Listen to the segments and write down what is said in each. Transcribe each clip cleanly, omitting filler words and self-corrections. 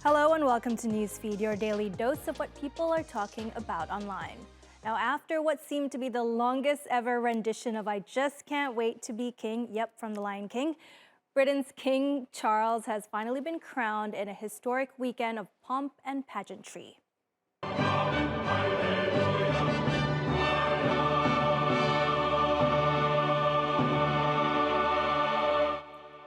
Hello and welcome to Newsfeed, your daily dose of what people are talking about online. Now, after what seemed to be the longest ever rendition of I Just Can't Wait to Be King, yep, from The Lion King, Britain's King Charles has finally been crowned in a historic weekend of pomp and pageantry.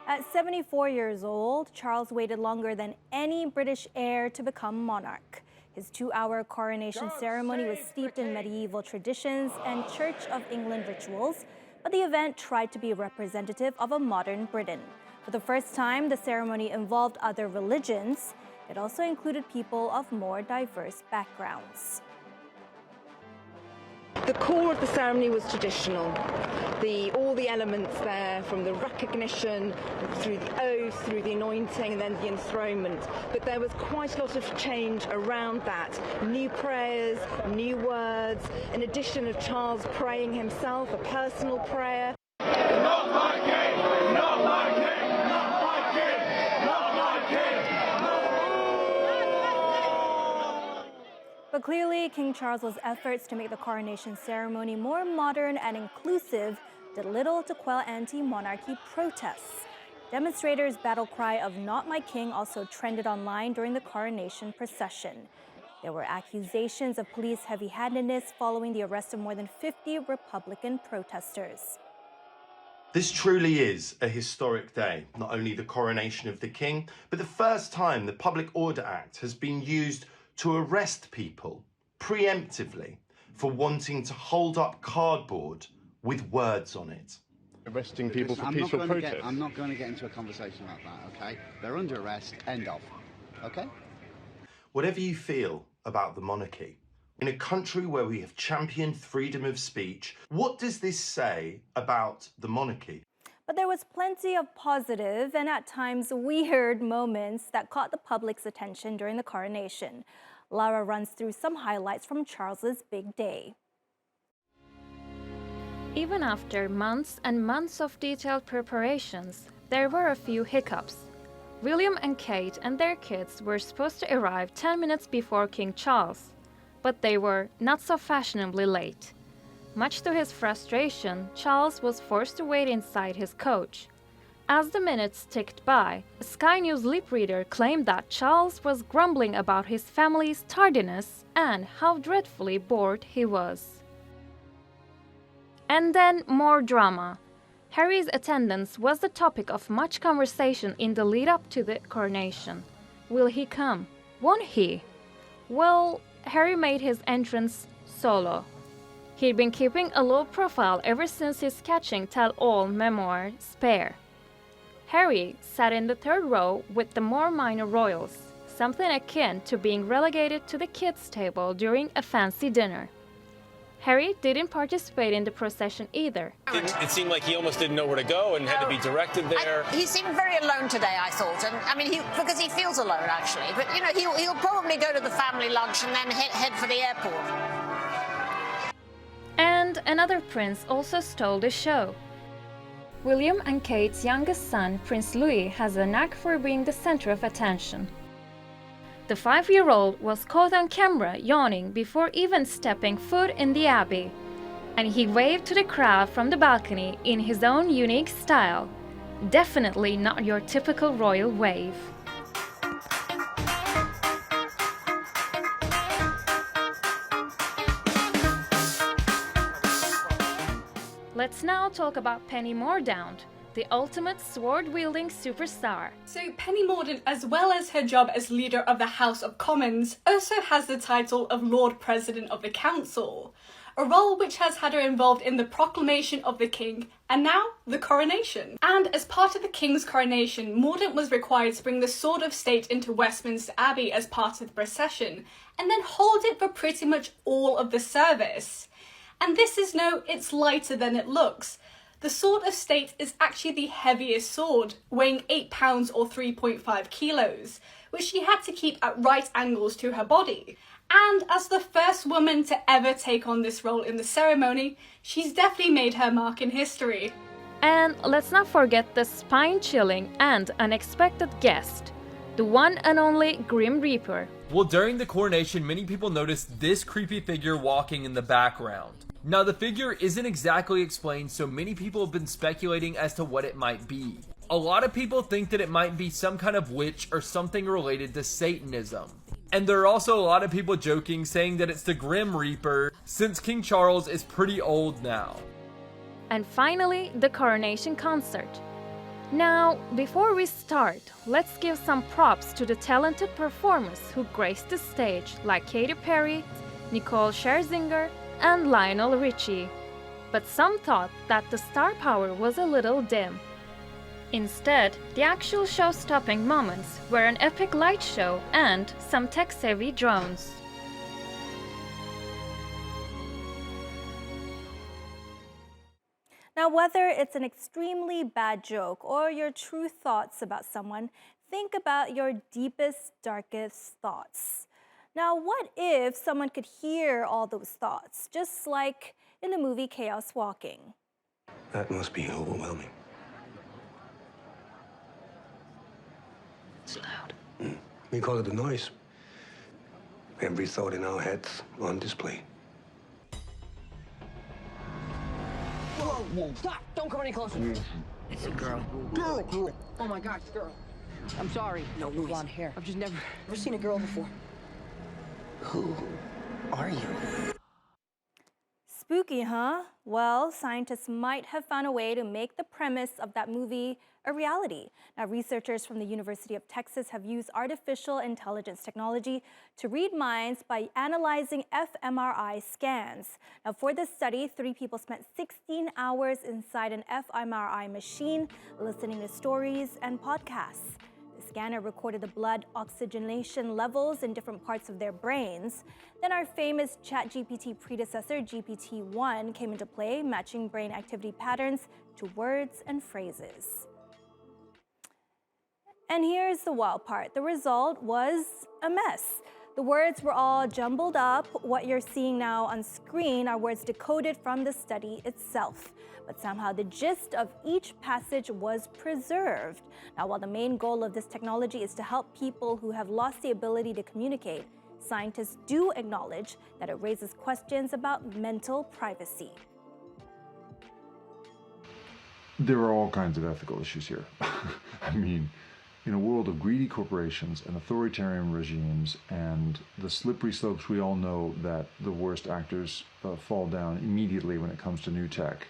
At 74 years old, Charles waited longer than any British heir to become monarch. His 2-hour coronation ceremony was steeped in medieval traditions and Church of England rituals, but the event tried to be representative of a modern Britain. For the first time, the ceremony involved other religions. It also included people of more diverse backgrounds. The core of the ceremony was traditional. All the elements there, from the recognition, through the oath, through the anointing, and then the enthronement. But there was quite a lot of change around that. New prayers, new words, in addition of Charles praying himself, a personal prayer. Not my king! Not my king! Not my king! Not my king! But clearly, King Charles's efforts to make the coronation ceremony more modern and inclusive did little to quell anti-monarchy protests. Demonstrators' battle cry of "Not my king" also trended online during the coronation procession. There were accusations of police heavy-handedness following the arrest of more than 50 Republican protesters. This truly is a historic day, not only the coronation of the king, but the first time the Public Order Act has been used to arrest people preemptively for wanting to hold up cardboard with words on it. Arresting people for peaceful protest. I'm not going to get into a conversation about that, okay? They're under arrest, end of, okay? Whatever you feel about the monarchy, in a country where we have championed freedom of speech, what does this say about the monarchy? But there was plenty of positive and at times weird moments that caught the public's attention during the coronation. Lara runs through some highlights from Charles's big day. Even after months and months of detailed preparations, there were a few hiccups. William and Kate and their kids were supposed to arrive 10 minutes before King Charles, but they were not so fashionably late. Much to his frustration, Charles was forced to wait inside his coach. As the minutes ticked by, a Sky News lip reader claimed that Charles was grumbling about his family's tardiness and how dreadfully bored he was. And then more drama. Harry's attendance was the topic of much conversation in the lead-up to the coronation. Will he come? Won't he? Well, Harry made his entrance solo. He'd been keeping a low profile ever since his catching tell-all memoir, Spare. Harry sat in the third row with the more minor royals, something akin to being relegated to the kids' table during a fancy dinner. Harry didn't participate in the procession either. It seemed like he almost didn't know where to go and had to be directed there. He seemed very alone today, I thought. And I mean, because he feels alone, actually. But, you know, he'll probably go to the family lunch and then head for the airport. And another prince also stole the show. William and Kate's youngest son, Prince Louis, has a knack for being the center of attention. The 5-year-old was caught on camera yawning before even stepping foot in the Abbey, and he waved to the crowd from the balcony in his own unique style. Definitely not your typical royal wave. Let's now talk about Penny Mordaunt, the ultimate sword-wielding superstar. So Penny Mordaunt, as well as her job as leader of the House of Commons, also has the title of Lord President of the Council, a role which has had her involved in the proclamation of the King and now the coronation. And as part of the King's coronation, Mordaunt was required to bring the Sword of State into Westminster Abbey as part of the procession and then hold it for pretty much all of the service. And this is it's lighter than it looks. The Sword of State is actually the heaviest sword, weighing 8 pounds or 3.5 kilos, which she had to keep at right angles to her body. And as the first woman to ever take on this role in the ceremony, she's definitely made her mark in history. And let's not forget the spine-chilling and unexpected guest. the one and only Grim Reaper. Well, during the coronation, many people noticed this creepy figure walking in the background. Now, the figure isn't exactly explained, so many people have been speculating as to what it might be. A lot of people think that it might be some kind of witch or something related to Satanism. And there are also a lot of people joking, saying that it's the Grim Reaper, since King Charles is pretty old now. And finally, the coronation concert. Now, before we start, let's give some props to the talented performers who graced the stage, like Katy Perry, Nicole Scherzinger, and Lionel Richie. But some thought that the star power was a little dim. Instead, the actual show-stopping moments were an epic light show and some tech-savvy drones. Now, whether it's an extremely bad joke or your true thoughts about someone, think about your deepest, darkest thoughts. Now, what if someone could hear all those thoughts, just like in the movie Chaos Walking? That must be overwhelming. It's loud. We call it a noise. Every thought in our heads on display. Whoa, stop! Don't come any closer. It's a girl. Girl! Oh my gosh, girl. I'm sorry. No blonde hair. I've just never seen a girl before. Who are you? Spooky, huh? Well, scientists might have found a way to make the premise of that movie a reality. Now, researchers from the University of Texas have used artificial intelligence technology to read minds by analyzing fMRI scans. Now, for this study, 3 people spent 16 hours inside an fMRI machine, listening to stories and podcasts. The scanner recorded the blood oxygenation levels in different parts of their brains. Then our famous ChatGPT predecessor, GPT-1, came into play, matching brain activity patterns to words and phrases. And here's the wild part. The result was a mess. The words were all jumbled up. What you're seeing now on screen are words decoded from the study itself. But somehow the gist of each passage was preserved. Now, while the main goal of this technology is to help people who have lost the ability to communicate, scientists do acknowledge that it raises questions about mental privacy. There are all kinds of ethical issues here. I mean, in a world of greedy corporations and authoritarian regimes and the slippery slopes we all know that the worst actors fall down immediately when it comes to new tech,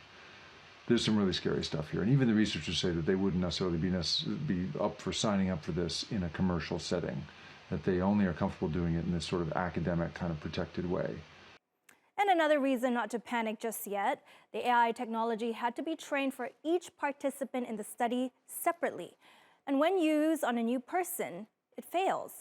there's some really scary stuff here. And even the researchers say that they wouldn't necessarily be up for signing up for this in a commercial setting, that they only are comfortable doing it in this sort of academic kind of protected way. And another reason not to panic just yet, the AI technology had to be trained for each participant in the study separately. And when used on a new person, it fails.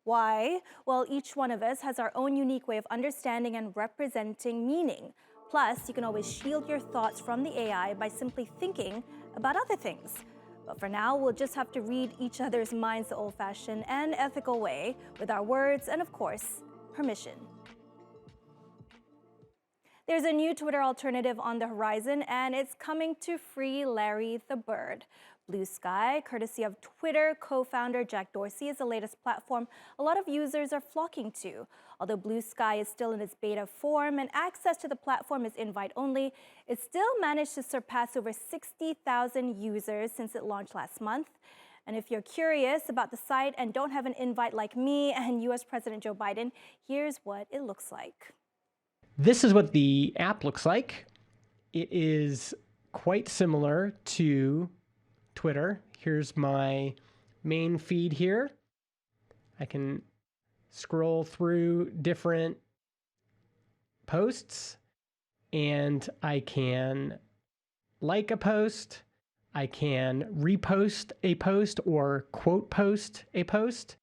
Why? Well, each one of us has our own unique way of understanding and representing meaning. Plus, you can always shield your thoughts from the AI by simply thinking about other things. But for now, we'll just have to read each other's minds the old-fashioned and ethical way with our words and, of course, permission. There's a new Twitter alternative on the horizon, and it's coming to free Larry the Bird. Blue Sky, courtesy of Twitter co-founder Jack Dorsey, is the latest platform a lot of users are flocking to. Although Blue Sky is still in its beta form and access to the platform is invite-only, it still managed to surpass over 60,000 users since it launched last month. And if you're curious about the site and don't have an invite like me and US President Joe Biden, here's what it looks like. This is what the app looks like. It is quite similar to Twitter. Here's my main feed here. I can scroll through different posts and I can like a post. I can repost a post or quote post a post.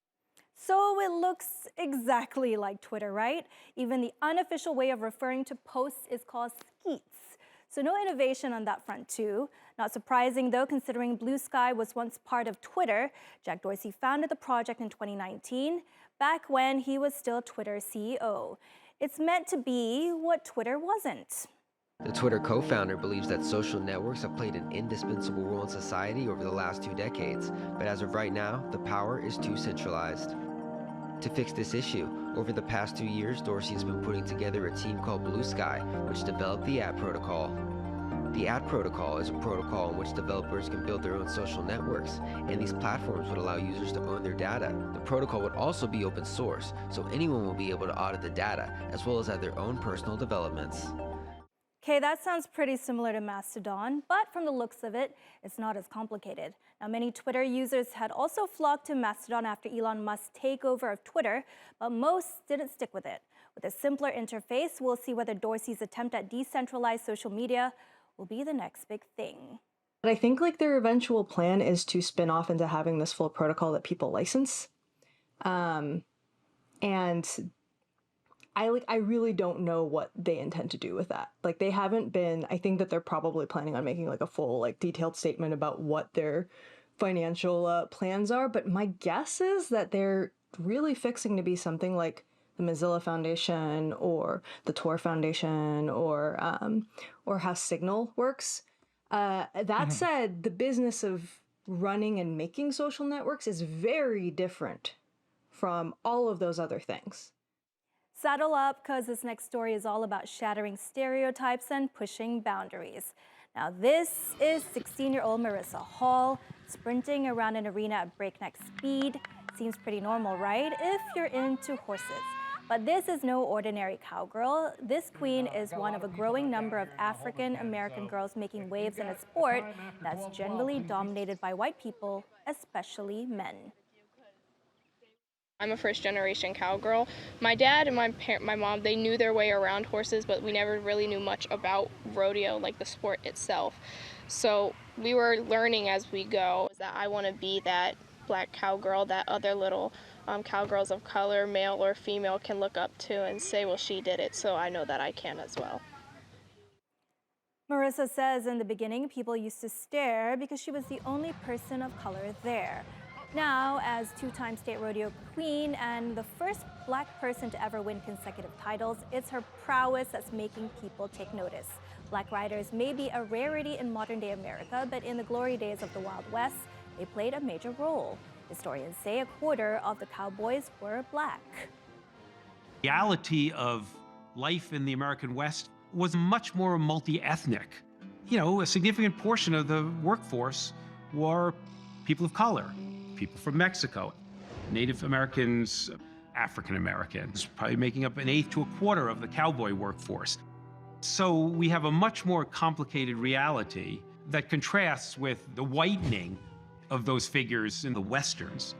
So it looks exactly like Twitter, right? Even the unofficial way of referring to posts is called skeets. So no innovation on that front too. Not surprising though, considering Blue Sky was once part of Twitter. Jack Dorsey founded the project in 2019, back when he was still Twitter's CEO. It's meant to be what Twitter wasn't. The Twitter co-founder believes that social networks have played an indispensable role in society over the last 2 decades, but as of right now, the power is too centralized. To fix this issue, over the past 2 years, Dorsey has been putting together a team called Blue Sky, which developed the Ad Protocol. The Ad Protocol is a protocol in which developers can build their own social networks, and these platforms would allow users to own their data. The protocol would also be open source, so anyone will be able to audit the data, as well as add their own personal developments. Okay, that sounds pretty similar to Mastodon, but from the looks of it, it's not as complicated. Now, many Twitter users had also flocked to Mastodon after Elon Musk's takeover of Twitter, but most didn't stick with it. With a simpler interface, we'll see whether Dorsey's attempt at decentralized social media will be the next big thing. But I think like their eventual plan is to spin off into having this full protocol that people license. And I really don't know what they intend to do with that. Like they haven't been, I think that they're probably planning on making like a full like detailed statement about what their financial plans are. But my guess is that they're really fixing to be something like the Mozilla Foundation or the Tor Foundation or how Signal works. That said, the business of running and making social networks is very different from all of those other things. Saddle up, because this next story is all about shattering stereotypes and pushing boundaries. Now, this is 16-year-old Marissa Hall sprinting around an arena at breakneck speed. Seems pretty normal, right, if you're into horses. But this is no ordinary cowgirl. This queen is one of a growing number of African-American girls making waves in a sport that's generally dominated by white people, especially men. I'm a first-generation cowgirl. My dad and my mom, they knew their way around horses, but we never really knew much about rodeo, like the sport itself. So we were learning as we go that I want to be that black cowgirl that other little cowgirls of color, male or female, can look up to and say, well, she did it, so I know that I can as well. Marissa says in the beginning, people used to stare because she was the only person of color there. Now, as two-time state rodeo queen and the first black person to ever win consecutive titles, it's her prowess that's making people take notice. Black riders may be a rarity in modern-day America, but in the glory days of the Wild West, they played a major role. Historians say a quarter of the cowboys were black. The reality of life in the American West was much more multi-ethnic. You know, a significant portion of the workforce were people of color. People from Mexico, Native Americans, African Americans, probably making up 1/8 to 1/4 of the cowboy workforce. So we have a much more complicated reality that contrasts with the whitening of those figures in the Westerns.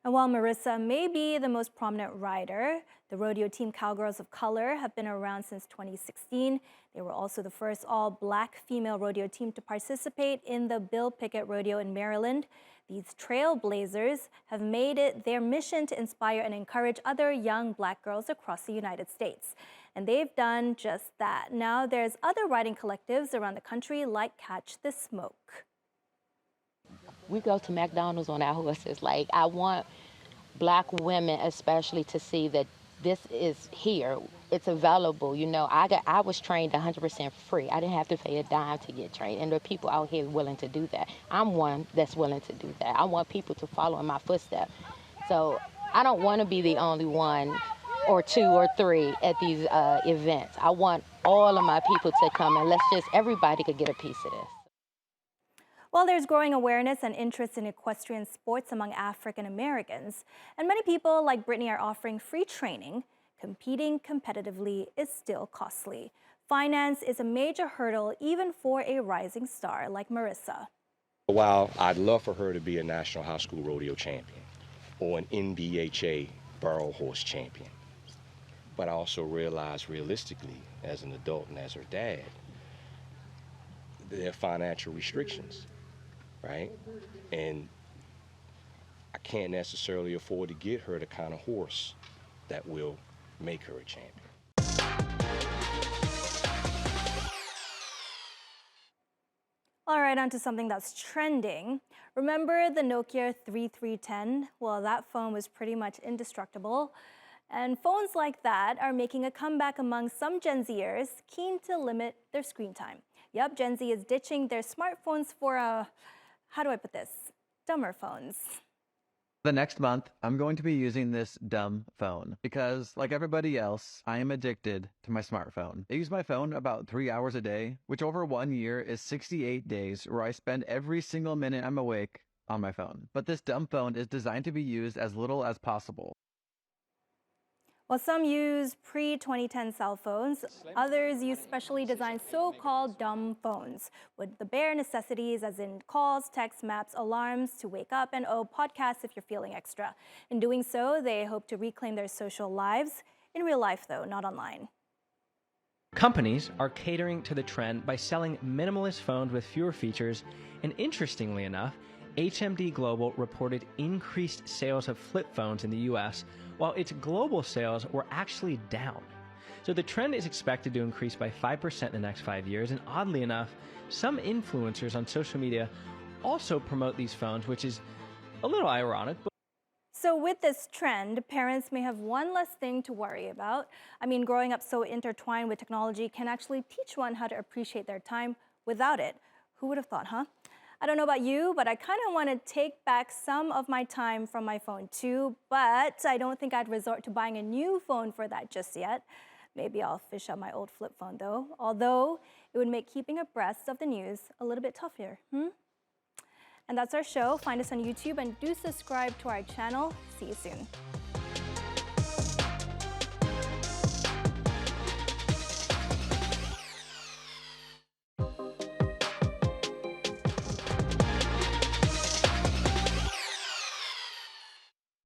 And while Marissa may be the most prominent rider, the rodeo team Cowgirls of Color have been around since 2016. They were also the first all-black female rodeo team to participate in the Bill Pickett Rodeo in Maryland. These trailblazers have made it their mission to inspire and encourage other young black girls across the United States. And they've done just that. Now there's other riding collectives around the country like Catch the Smoke. We go to McDonald's on our horses. Like, I want black women especially to see that this is here. It's available. You know, I was trained 100% free. I didn't have to pay a dime to get trained. And there are people out here willing to do that. I'm one that's willing to do that. I want people to follow in my footsteps. So I don't want to be the only one or two or three at these events. I want all of my people to come, and everybody could get a piece of this. Well, there's growing awareness and interest in equestrian sports among African Americans, and many people like Brittany are offering free training. Competing competitively is still costly. Finance is a major hurdle even for a rising star like Marissa. While I'd love for her to be a National High School Rodeo champion or an NBHA barrel horse champion, but I also realize realistically as an adult and as her dad, there are financial restrictions. Right? And I can't necessarily afford to get her the kind of horse that will make her a champion. All right, on to something that's trending. Remember the Nokia 3310? Well, that phone was pretty much indestructible. And phones like that are making a comeback among some Gen Zers keen to limit their screen time. Yup, Gen Z is ditching their smartphones for how do I put this? Dumber phones. The next month, I'm going to be using this dumb phone because, like everybody else, I am addicted to my smartphone. I use my phone about 3 hours a day, which over 1 year is 68 days where I spend every single minute I'm awake on my phone. But this dumb phone is designed to be used as little as possible. While some use pre-2010 cell phones, others use specially designed so-called dumb phones with the bare necessities as in calls, texts, maps, alarms to wake up, and podcasts if you're feeling extra. In doing so, they hope to reclaim their social lives, in real life though, not online. Companies are catering to the trend by selling minimalist phones with fewer features, and interestingly enough, HMD Global reported increased sales of flip phones in the US, while its global sales were actually down. So the trend is expected to increase by 5% in the next 5 years, and oddly enough, some influencers on social media also promote these phones, which is a little ironic. So with this trend, parents may have one less thing to worry about. I mean, growing up so intertwined with technology can actually teach one how to appreciate their time without it. Who would have thought, huh? I don't know about you, but I kind of want to take back some of my time from my phone too, but I don't think I'd resort to buying a new phone for that just yet. Maybe I'll fish out my old flip phone though, although it would make keeping abreast of the news a little bit tougher. And that's our show. Find us on YouTube and do subscribe to our channel. See you soon.